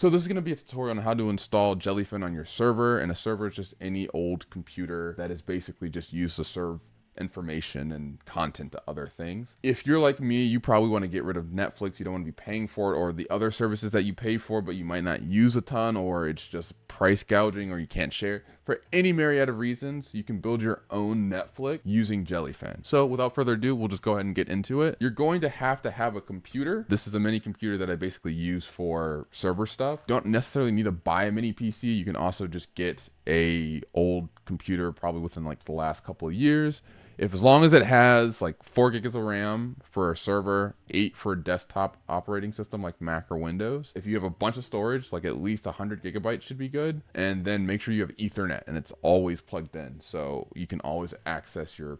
So this is going to be a tutorial on how to install Jellyfin on your server, and a server is just any old computer that is basically just used to serve information and content to other things. If you're like me, you probably want to get rid of Netflix. You don't want to be paying for it, or the other services that you pay for but you might not use a ton, or it's just price gouging, or you can't share. For any myriad of reasons, you can build your own Netflix using Jellyfin. So without further ado, we'll just go ahead and get into it. You're going to have a computer. This is a mini computer that I basically use for server stuff. Don't necessarily need to buy a mini PC. You can also just get a old computer, probably within like the last couple of years. As long as it has like 4 gigs of RAM for a server, 8 for a desktop operating system like Mac or Windows. If you have a bunch of storage, like at least 100 gigabytes should be good. And then make sure you have Ethernet and it's always plugged in, so you can always access your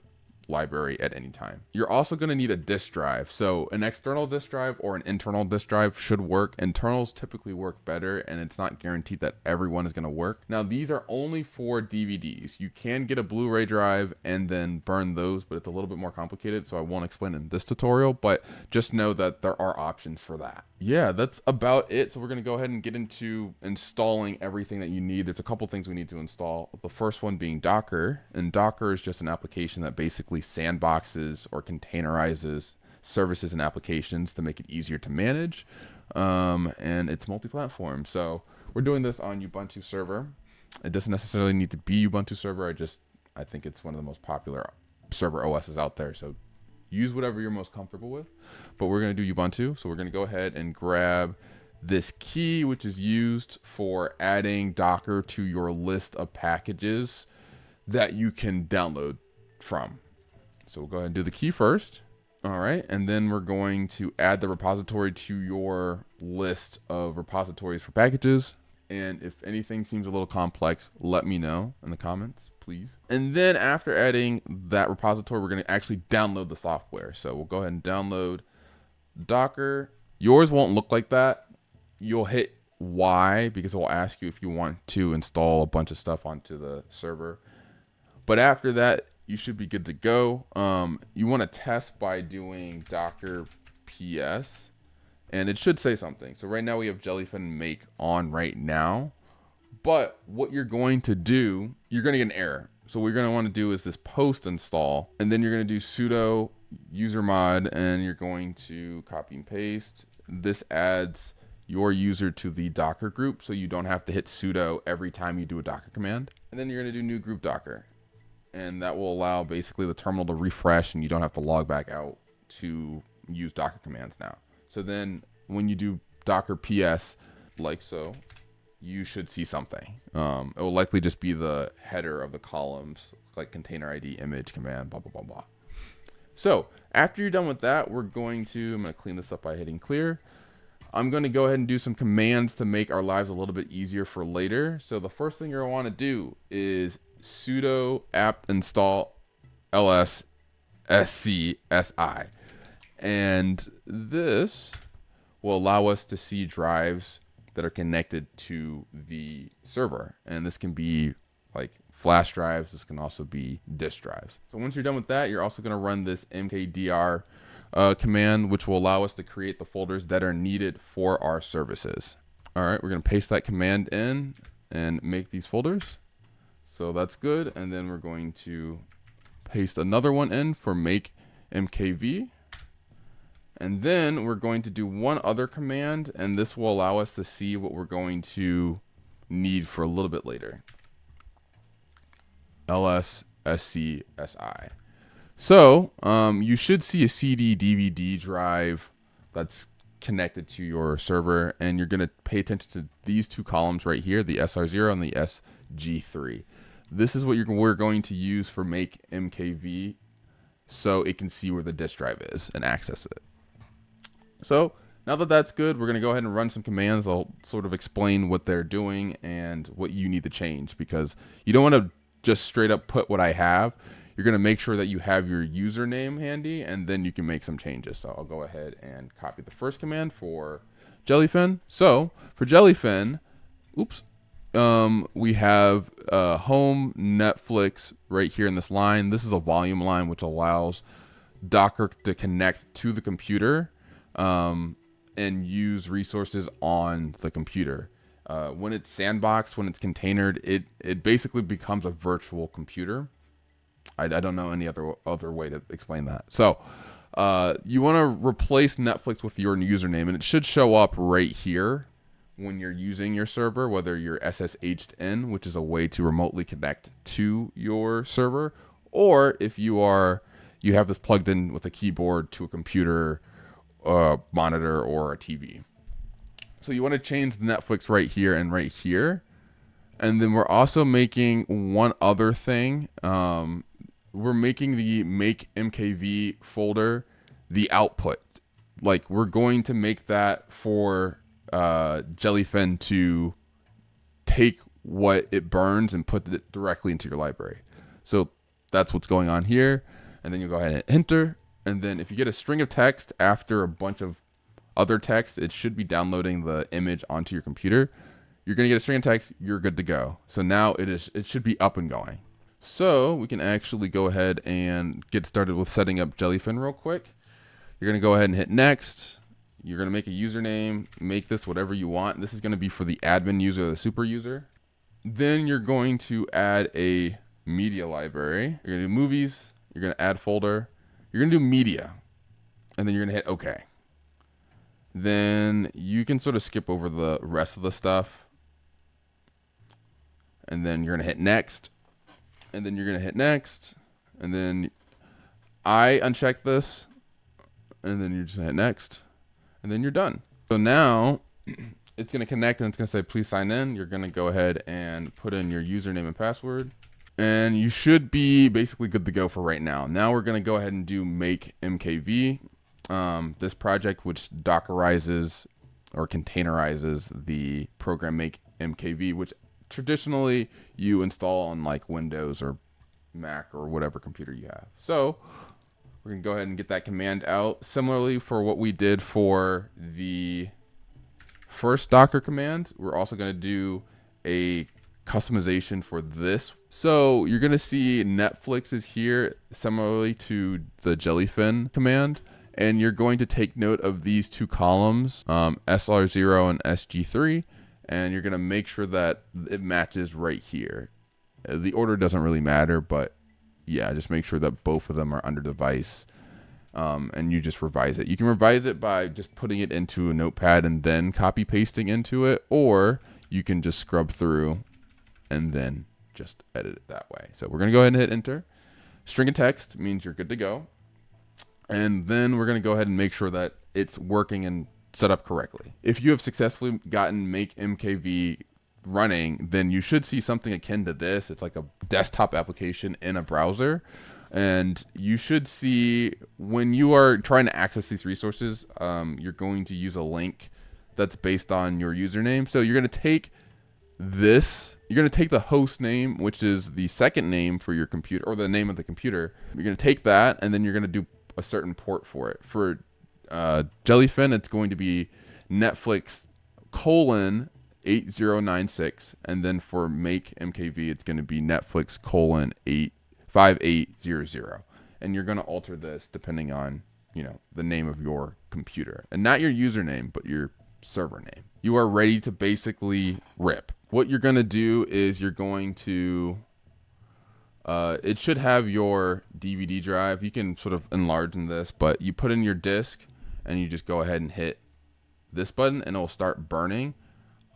library at any time. You're also going to need a disk drive. So an external disk drive or an internal disk drive should work. Internals typically work better, and it's not guaranteed that everyone is going to work. Now, these are only for DVDs. You can get a Blu-ray drive and then burn those, but it's a little bit more complicated, so I won't explain in this tutorial, but just know that there are options for that. Yeah, that's about it. So we're going to go ahead and get into installing everything that you need. There's a couple things we need to install. The first one being Docker, and Docker is just an application that basically sandboxes or containerizes services and applications to make it easier to manage, and it's multi-platform. So we're doing this on Ubuntu server. It doesn't necessarily need to be Ubuntu server. I think it's one of the most popular server OSs out there, so use whatever you're most comfortable with, but we're going to do Ubuntu. So we're going to go ahead and grab this key, which is used for adding Docker to your list of packages that you can download from. So we'll go ahead and do the key first. All right, and then we're going to add the repository to your list of repositories for packages. And if anything seems a little complex, let me know in the comments, please. And then after adding that repository, we're going to actually download the software. So we'll go ahead and download Docker. Yours won't look like that. You'll hit Y because it will ask you if you want to install a bunch of stuff onto the server. But after that, you should be good to go. You want to test by doing Docker PS. And it should say something. So right now we have Jellyfin make on right now. But what you're going to do, you're going to get an error. So what you're going to want to do is this post install. And then you're going to do sudo usermod. And you're going to copy and paste. This adds your user to the Docker group, so you don't have to hit sudo every time you do a Docker command. And then you're going to do new group Docker. And that will allow basically the terminal to refresh, and you don't have to log back out to use Docker commands now. So then when you do Docker PS, like so, you should see something. It will likely just be the header of the columns, like container ID, image, command, blah, blah, blah, blah. So after you're done with that, I'm going to clean this up by hitting clear. I'm going to go ahead and do some commands to make our lives a little bit easier for later. So the first thing you're going to want to do is sudo apt install lsscsi. And this will allow us to see drives that are connected to the server. And this can be like flash drives. This can also be disk drives. So once you're done with that, you're also going to run this mkdir command, which will allow us to create the folders that are needed for our services. All right, we're going to paste that command in and make these folders. So that's good. And then we're going to paste another one in for MakeMKV. And then we're going to do one other command, and this will allow us to see what we're going to need for a little bit later. lsscsi. So you should see a CD DVD drive that's connected to your server, and you're going to pay attention to these two columns right here, the SR0 and the SG3. This is what we're going to use for MakeMKV, so it can see where the disk drive is and access it. So now that that's good, we're going to go ahead and run some commands. I'll sort of explain what they're doing and what you need to change, because you don't want to just straight up put what I have. You're going to make sure that you have your username handy, and then you can make some changes. So I'll go ahead and copy the first command for Jellyfin. So for Jellyfin, we have home Netflix right here in this line. This is a volume line, which allows Docker to connect to the computer and use resources on the computer. When it's sandboxed, when it's containered, it basically becomes a virtual computer. I don't know any other way to explain that. So you want to replace Netflix with your username, and it should show up right here when you're using your server, whether you're SSH'd in, which is a way to remotely connect to your server, or if you have this plugged in with a keyboard to a computer, monitor, or a TV. So you want to change the Netflix right here and right here. And then we're also making one other thing. We're making the MakeMKV folder the output. Like, we're going to make that for Jellyfin to take what it burns and put it directly into your library. So that's what's going on here. And then you go ahead and hit enter. And then if you get a string of text after a bunch of other text, it should be downloading the image onto your computer. You're going to get a string of text. You're good to go. So now it should be up and going. So we can actually go ahead and get started with setting up Jellyfin real quick. You're going to go ahead and hit next. You're going to make a username, make this whatever you want. This is going to be for the admin user or the super user. Then you're going to add a media library. You're going to do movies. You're going to add folder. You're going to do media. And then you're going to hit OK. Then you can sort of skip over the rest of the stuff. And then you're going to hit next. And then you're going to hit next. And then I uncheck this. And then you're just going to hit next. And then you're done. So now it's going to connect and it's going to say, please sign in. You're going to go ahead and put in your username and password. And you should be basically good to go for right now. Now we're going to go ahead and do MakeMKV. This project which dockerizes or containerizes the program MakeMKV, which traditionally you install on like Windows or Mac or whatever computer you have. So we're going to go ahead and get that command out. Similarly, for what we did for the first Docker command, we're also going to do a customization for this. So you're going to see Netflix is here similarly to the Jellyfin command. And you're going to take note of these two columns, SR0 and SG3. And you're going to make sure that it matches right here. The order doesn't really matter, but yeah, just make sure that both of them are under device, and you just revise it. You can revise it by just putting it into a notepad and then copy pasting into it, or you can just scrub through and then just edit it that way. So we're going to go ahead and hit enter. String of text means you're good to go. And then we're going to go ahead and make sure that it's working and set up correctly. If you have successfully gotten MakeMKV running, then you should see something akin to this. It's like a desktop application in a browser. And you should see when you are trying to access these resources, you're going to use a link that's based on your username. So you're going to take this, you're going to take the host name, which is the second name for your computer or the name of the computer. You're going to take that and then you're going to do a certain port for it. For Jellyfin, it's going to be Netflix : 8096, and then for MakeMKV, it's going to be Netflix : 5800, and you're going to alter this depending on the name of your computer, and not your username, but your server name. You are ready to basically rip. What you're going to do is you're going to it should have your DVD drive. You can sort of enlarge in this, but you put in your disk and you just go ahead and hit this button and it will start burning.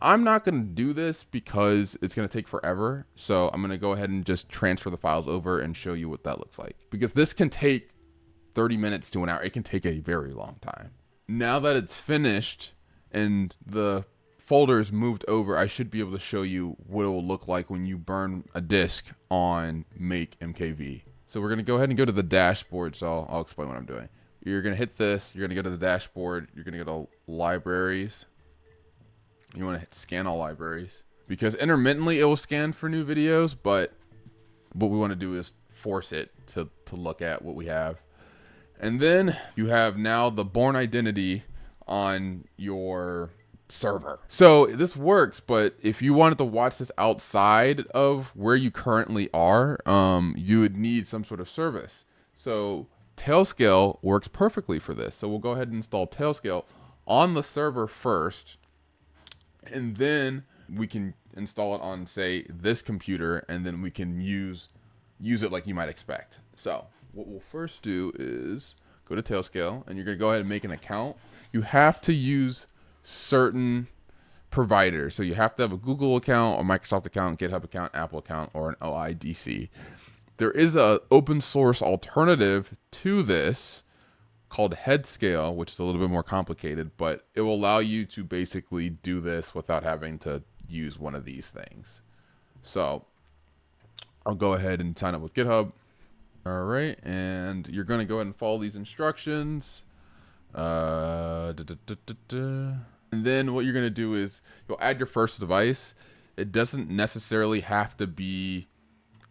I'm not going to do this because it's going to take forever. So I'm going to go ahead and just transfer the files over and show you what that looks like, because this can take 30 minutes to an hour. It can take a very long time. Now that it's finished and the folder is moved over, I should be able to show you what it will look like when you burn a disk on MakeMKV. So we're going to go ahead and go to the dashboard. So I'll explain what I'm doing. You're going to hit this. You're going to go to the dashboard. You're going to go to libraries. You want to hit scan all libraries, because intermittently it will scan for new videos, but what we want to do is force it to look at what we have. And then you have now the born identity on your server. So this works, but if you wanted to watch this outside of where you currently are, you would need some sort of service. So Tailscale works perfectly for this. So we'll go ahead and install Tailscale. on the server first, and then we can install it on, say, this computer, and then we can use it like you might expect. So what we'll first do is go to Tailscale, and you're going to go ahead and make an account. You have to use certain providers. So you have to have a Google account, or Microsoft account, GitHub account, Apple account, or an OIDC. There is an open source alternative to this called Headscale, which is a little bit more complicated, but it will allow you to basically do this without having to use one of these things. So I'll go ahead and sign up with GitHub. All right, and you're going to go ahead and follow these instructions. And then what you're going to do is you'll add your first device. It doesn't necessarily have to be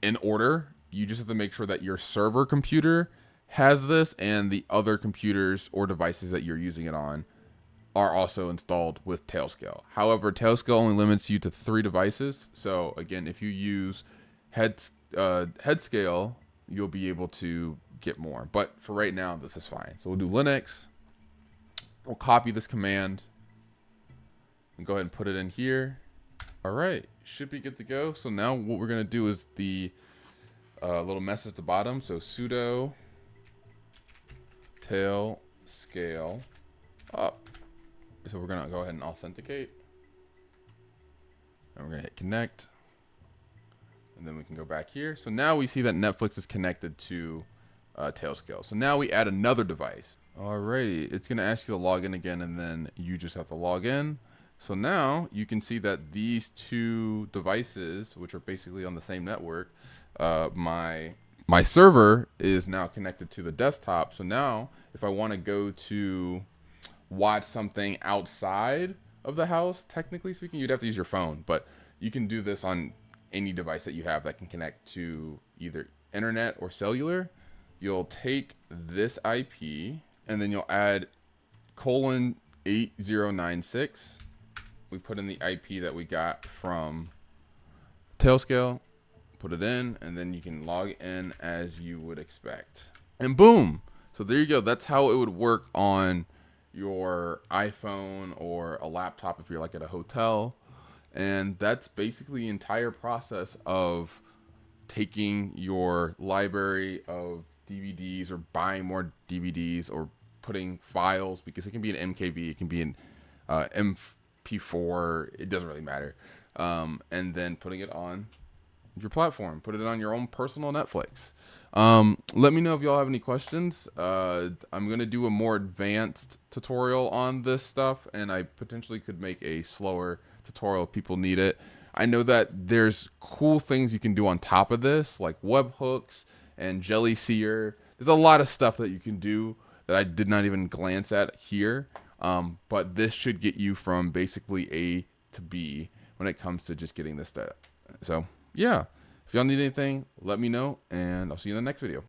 in order. You just have to make sure that your server computer has this, and the other computers or devices that you're using it on are also installed with Tailscale. However, Tailscale only limits you to 3 devices. So again, if you use Headscale, you'll be able to get more. But for right now, this is fine. So we'll do Linux. We'll copy this command and go ahead and put it in here. All right, should be good to go. So now what we're gonna do is the little message at the bottom. So sudo Tailscale up. So we're gonna go ahead and authenticate, and we're gonna hit connect, and then we can go back here. So now we see that Netflix is connected to Tailscale. So now we add another device. Alrighty, it's gonna ask you to log in again, and then you just have to log in. So now you can see that these 2 devices, which are basically on the same network, my server is now connected to the desktop. So now if I want to go to watch something outside of the house, technically speaking, you'd have to use your phone, but you can do this on any device that you have that can connect to either internet or cellular. You'll take this IP, and then you'll add :8096. We put in the IP that we got from Tailscale, put it in, and then you can log in as you would expect. And boom! So there you go. That's how it would work on your iPhone or a laptop if you're like at a hotel. And that's basically the entire process of taking your library of DVDs or buying more DVDs or putting files, because it can be an MKV, it can be an MP4, it doesn't really matter. And then putting it on your platform, put it on your own personal Netflix. Let me know if y'all have any questions. I'm going to do a more advanced tutorial on this stuff, and I potentially could make a slower tutorial if people need it. I know that there's cool things you can do on top of this, like webhooks and Jellyfin. There's a lot of stuff that you can do that I did not even glance at here. But this should get you from basically A to B when it comes to just getting this data. So yeah, if y'all need anything, let me know, and I'll see you in the next video.